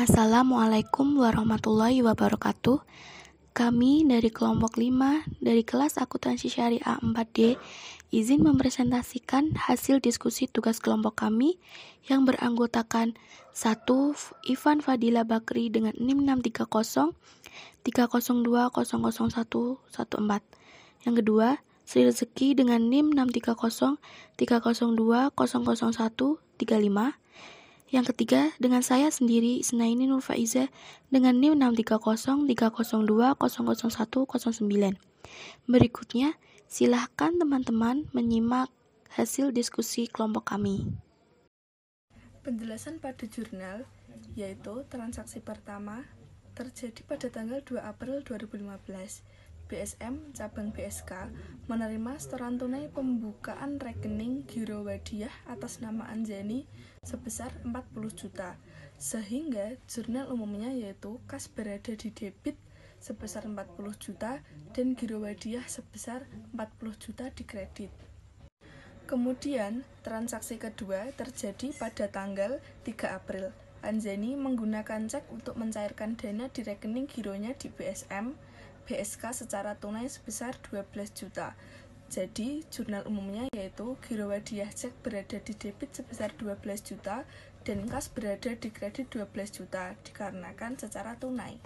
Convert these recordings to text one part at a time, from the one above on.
Assalamualaikum warahmatullahi wabarakatuh. Kami dari kelompok 5 dari kelas akuntansi syariah 4D izin mempresentasikan hasil diskusi tugas kelompok kami yang beranggotakan 1. Ivan Fadila Bakri dengan NIM 630 302000114. Yang kedua, Sri Rezeki dengan NIM 630 302000135. Yang ketiga, dengan saya sendiri, Isnaini Nur Faiza, dengan NIM 630 302000109. Berikutnya, silahkan teman-teman menyimak hasil diskusi kelompok kami. Penjelasan pada jurnal, yaitu transaksi pertama, terjadi pada tanggal 2 April 2015. BSM cabang BSK menerima setoran tunai pembukaan rekening Giro Wadiyah atas nama Anjani sebesar 40 juta, sehingga jurnal umumnya yaitu kas berada di debit sebesar 40 juta dan Giro Wadiyah sebesar 40 juta di kredit. Kemudian, transaksi kedua terjadi pada tanggal 3 April. Anjani menggunakan cek untuk mencairkan dana di rekening gironya di BSK secara tunai sebesar 12 juta. Jadi, jurnal umumnya yaitu Giro Wadiyah cek berada di debit sebesar 12 juta dan kas berada di kredit 12 juta dikarenakan secara tunai.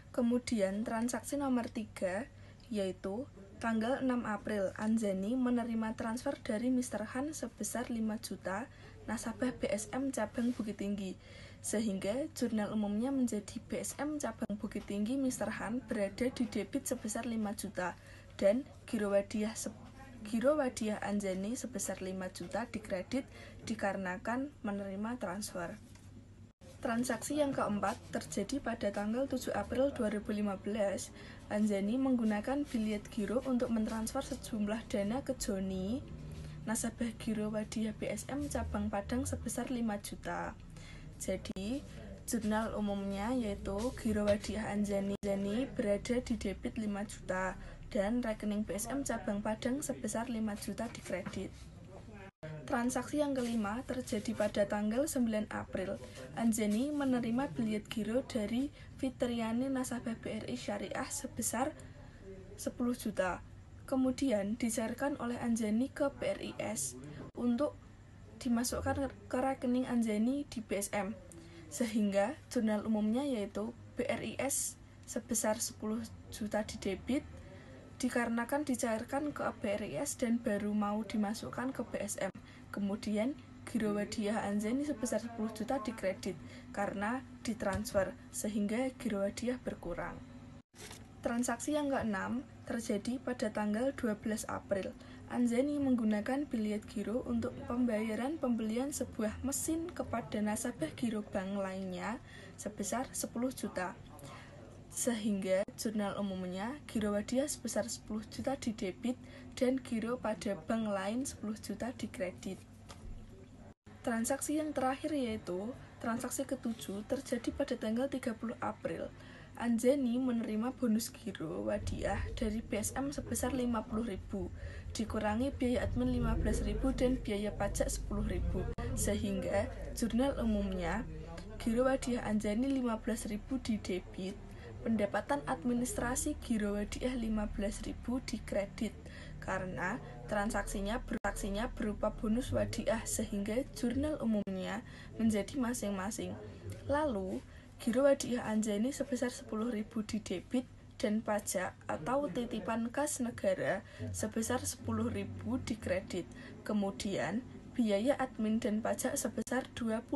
Kemudian, transaksi nomor 3 yaitu tanggal 6 April, Anjani menerima transfer dari Mr. Han sebesar 5 juta nasabah BSM cabang Bukit Tinggi, sehingga jurnal umumnya menjadi BSM cabang Bukit Tinggi Mr. Han berada di debit sebesar 5 juta dan Giro Wadiyah Anjani sebesar 5 juta di kredit dikarenakan menerima transfer. Transaksi yang keempat terjadi pada tanggal 7 April 2015. Anjani menggunakan biliet giro untuk mentransfer sejumlah dana ke Joni, nasabah Giro Wadiyah BSM cabang Padang sebesar 5 juta. Jadi, jurnal umumnya yaitu Giro Wadiyah Anjani berada di debit 5 juta dan rekening BSM cabang Padang sebesar 5 juta di kredit. Transaksi yang kelima terjadi pada tanggal 9 April. Anjani menerima biliet giro dari Fitriani nasabah BRI Syariah sebesar 10 juta. Kemudian dicairkan oleh Anjani ke BRIS untuk dimasukkan ke rekening Anjani di BSM, sehingga jurnal umumnya yaitu BRIS sebesar 10 juta di debit dikarenakan dicairkan ke BRIS dan baru mau dimasukkan ke BSM. Kemudian Giro Wadiyah Anjani sebesar 10 juta di kredit karena ditransfer, sehingga Giro Wadiyah berkurang. Transaksi yang ke-6 terjadi pada tanggal 12 April. Anjani menggunakan biliet giro untuk pembayaran pembelian sebuah mesin kepada nasabah giro bank lainnya sebesar 10 juta. Sehingga jurnal umumnya Giro Wadiyah sebesar 10 juta di debit dan giro pada bank lain 10 juta di kredit. Transaksi yang terakhir yaitu transaksi ke-7 terjadi pada tanggal 30 April. Anjani menerima bonus Giro Wadiyah dari BSM sebesar 50.000, dikurangi biaya admin 15.000 dan biaya pajak 10.000, sehingga jurnal umumnya Giro Wadiyah Anjani 15.000 di debit, pendapatan administrasi Giro Wadiyah 15.000 di kredit karena transaksinya berupa bonus Wadiyah, sehingga jurnal umumnya menjadi masing-masing. Lalu Giro Wadiyah Anjani sebesar 10.000 di debit dan pajak atau titipan kas negara sebesar 10.000 di kredit. Kemudian biaya admin dan pajak sebesar 25.000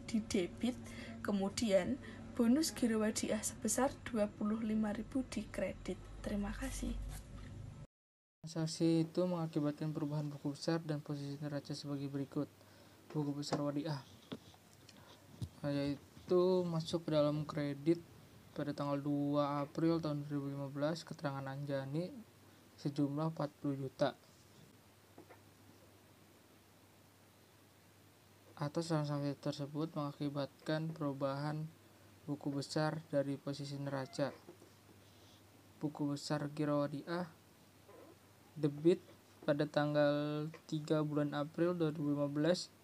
di debit. Kemudian bonus Giro Wadiyah sebesar 25.000 di kredit. Terima kasih. Transaksi itu mengakibatkan perubahan buku besar dan posisi neraca sebagai berikut. Buku besar Wadiyah yaitu masuk ke dalam kredit pada tanggal 2 April tahun 2015, keterangan Anjani sejumlah 40 juta. Atas transaksi tersebut mengakibatkan perubahan buku besar dari posisi neraca. Buku besar Giro Wadiyah debit pada tanggal 3 bulan April 2015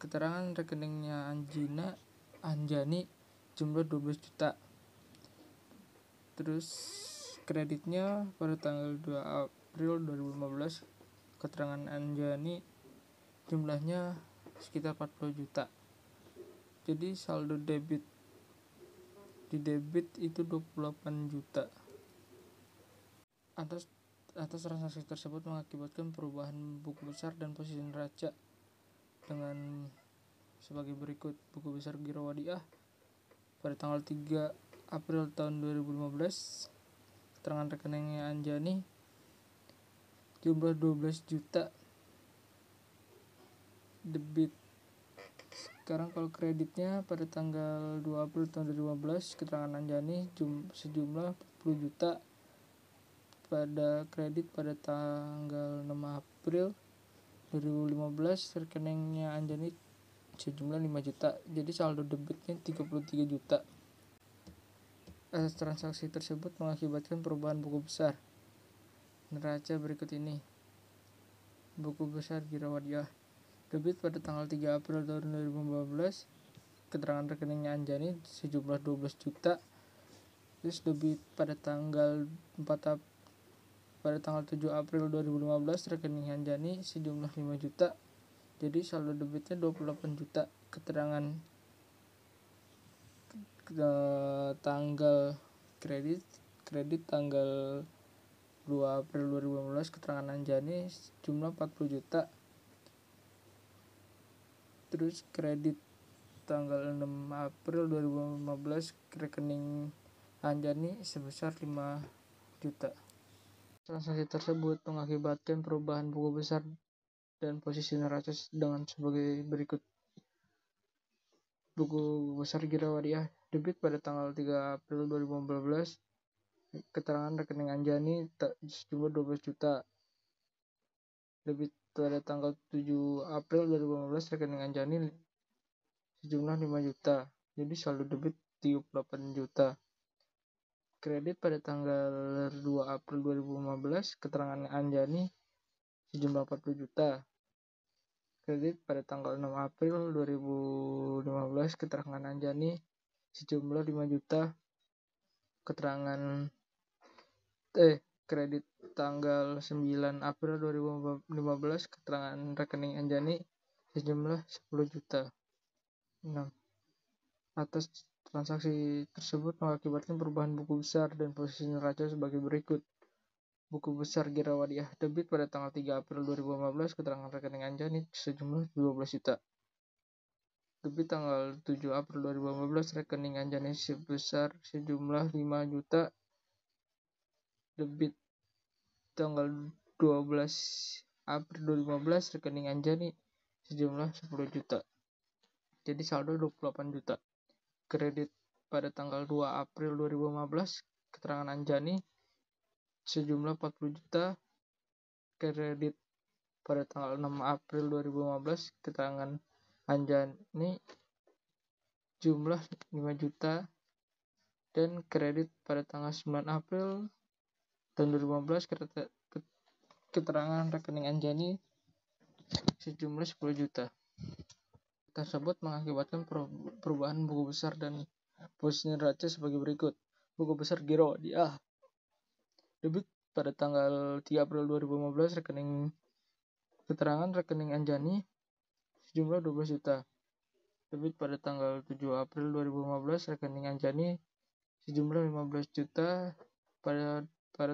keterangan rekeningnya Anjani jumlah 12 juta. Terus kreditnya pada tanggal 2 April 2015 keterangan Anjani jumlahnya sekitar 40 juta. Jadi saldo debit itu 28 juta. Atas transaksi tersebut mengakibatkan perubahan buku besar dan posisi neraca dengan sebagai berikut. Buku besar Giro Wadiah pada tanggal 3 April tahun 2015 keterangan rekeningnya Anjani jumlah 12 juta debit. Sekarang kalau kreditnya pada tanggal 2 April tahun 2015 keterangan Anjani sejumlah 40 juta. Pada kredit pada tanggal 6 April 2015 rekeningnya Anjani sejumlah 5 juta. Jadi saldo debitnya 33 juta. Atas transaksi tersebut mengakibatkan perubahan buku besar neraca berikut ini. Buku besar Giro Wadiah debit pada tanggal 3 April tahun 2015 keterangan rekeningnya Anjani sejumlah 12 juta. Terus debit pada tanggal 7 April 2015 rekening Anjani sejumlah 5 juta. Jadi saldo debitnya 28 juta. Keterangan tanggal kredit tanggal 2 April 2015 keterangan Anjani jumlah 40 juta. Terus kredit tanggal 6 April 2015 rekening Anjani sebesar 5 juta. Transaksi tersebut mengakibatkan perubahan buku besar dan posisi neraca dengan sebagai berikut. Buku besar Giro Wadiah debit pada tanggal 3 April 2015 keterangan rekening Anjani sejumlah 12 juta. Debit pada tanggal 7 April 2015 rekening Anjani sejumlah 5 juta. Jadi saldo debit 38 juta. Kredit pada tanggal 2 April 2015 keterangan Anjani sejumlah 40 juta. Kredit pada tanggal 6 April 2015 keterangan Anjani sejumlah 5 juta. Kredit tanggal 9 April 2015 keterangan rekening Anjani sejumlah 10 juta. 6. Atas transaksi tersebut mengakibatkan perubahan buku besar dan posisi neraca sebagai berikut. Buku besar Giro Wadiah debit pada tanggal 3 April 2015 keterangan rekening Anjani sejumlah 12 juta. Debit tanggal 7 April 2015 rekening Anjani sebesar sejumlah 5 juta. Debit tanggal 12 April 2015 rekening Anjani sejumlah 10 juta. Jadi saldo 28 juta. Kredit pada tanggal 2 April 2015 keterangan Anjani sejumlah 40 juta. Kredit pada tanggal 6 April 2015 keterangan Anjani jumlah 5 juta. Dan kredit pada tanggal 9 April tahun 2015 keterangan rekening Anjani sejumlah 10 juta. Tersebut mengakibatkan perubahan buku besar dan posisi neraca sebagai berikut. Buku besar Giro Wadiah debit pada tanggal 3 April 2015 keterangan rekening Anjani sejumlah 12 juta. Debit pada tanggal 7 April 2015 rekening Anjani sejumlah 15 juta. Pada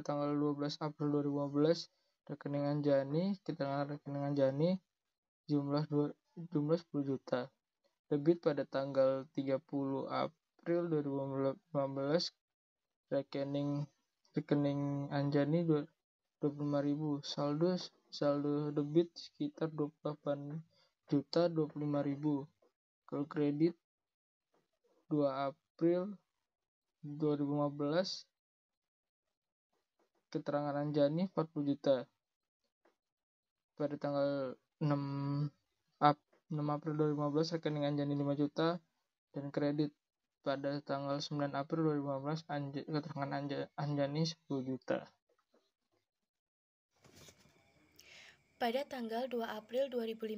tanggal 12 April 2015 rekening Anjani keterangan rekening Anjani jumlah 10 juta. Debit pada tanggal 30 April 2015 rekening Anjani 25.000. Saldo debit sekitar 28 juta 25.000. Kalau kredit 2 April 2015 keterangan Anjani 40 juta. Pada tanggal 6 April 2015 rekening Anjani 5 juta. Dan kredit pada tanggal 9 April 2015 keterangan Anjani 10 juta. Pada tanggal 2 April 2015,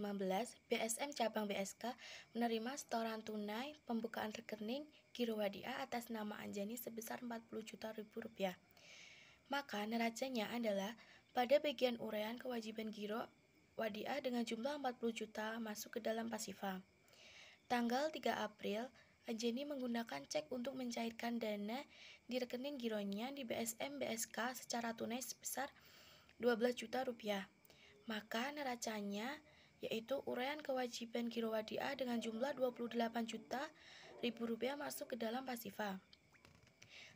BSM Cabang BSK menerima setoran tunai pembukaan rekening Giro Wadiah atas nama Anjani sebesar Rp40 juta. Maka neracanya adalah pada bagian uraian kewajiban Giro Wadiah dengan jumlah 40 juta masuk ke dalam pasifa. Tanggal 3 April, Anjani menggunakan cek untuk mencairkan dana di rekening gironya di BSM BSK secara tunai sebesar Rp12 juta. Maka neracanya yaitu uraian kewajiban Giro Wadiah dengan jumlah Rp28 juta masuk ke dalam pasifa.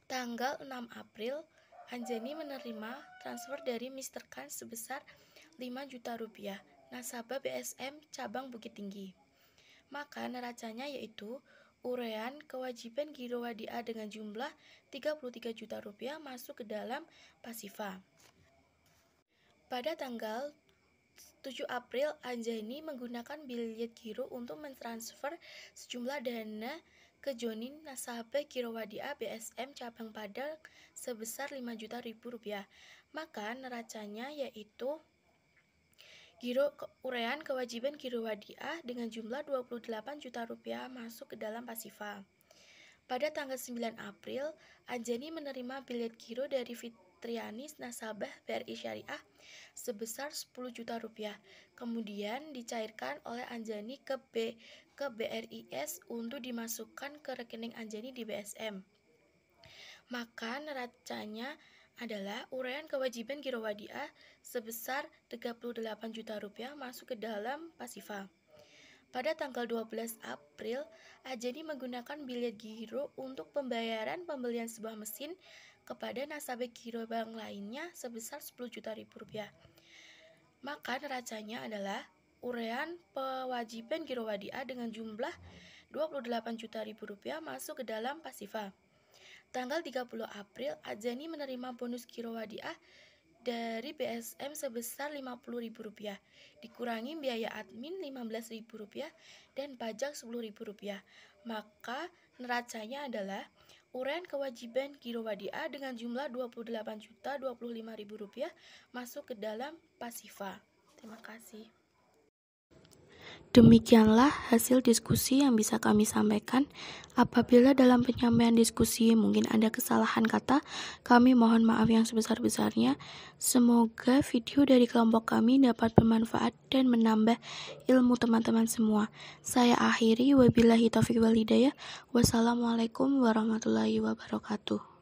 Tanggal 6 April, Anjani menerima transfer dari Mr. Khan sebesar Rp5 juta, nasabah BSM Cabang Bukit Tinggi. Maka neracanya yaitu uraian kewajiban Giro Wadiah dengan jumlah Rp33 juta masuk ke dalam pasifa. Pada tanggal 7 April, Anjani menggunakan bilet giro untuk mentransfer sejumlah dana ke Jonin nasabah Giro Wadiah BSM Cabang Padang sebesar Rp5 juta. Maka neracanya yaitu uraian kewajiban Giro Wadiah dengan jumlah Rp28 juta masuk ke dalam pasifa. Pada tanggal 9 April, Anjani menerima bilet giro dari Fitrianis nasabah BRI Syariah sebesar Rp10 juta, kemudian dicairkan oleh Anjani ke BRIS untuk dimasukkan ke rekening Anjani di BSM. Maka neracanya adalah uraian kewajiban Giro Wadiah sebesar Rp38 juta masuk ke dalam pasifa. Pada tanggal 12 April, Anjani menggunakan bilet giro untuk pembayaran pembelian sebuah mesin kepada nasabah giro bank lainnya sebesar Rp10 juta. Maka neracanya adalah uraian kewajiban Giro Wadiah dengan jumlah Rp28 juta masuk ke dalam pasifa. Tanggal 30 April, Anjani menerima bonus Giro Wadiah dari BSM sebesar Rp50.000, dikurangi biaya admin Rp15.000 dan pajak Rp10.000. Maka neracanya adalah uraian kewajiban Giro Wadiah dengan jumlah Rp28.025.000 masuk ke dalam pasifa. Terima kasih. Demikianlah hasil diskusi yang bisa kami sampaikan. Apabila dalam penyampaian diskusi mungkin ada kesalahan kata, kami mohon maaf yang sebesar-besarnya. Semoga video dari kelompok kami dapat bermanfaat dan menambah ilmu teman-teman semua. Saya akhiri, wabillahi taufiq wal hidayah. Wassalamualaikum warahmatullahi wabarakatuh.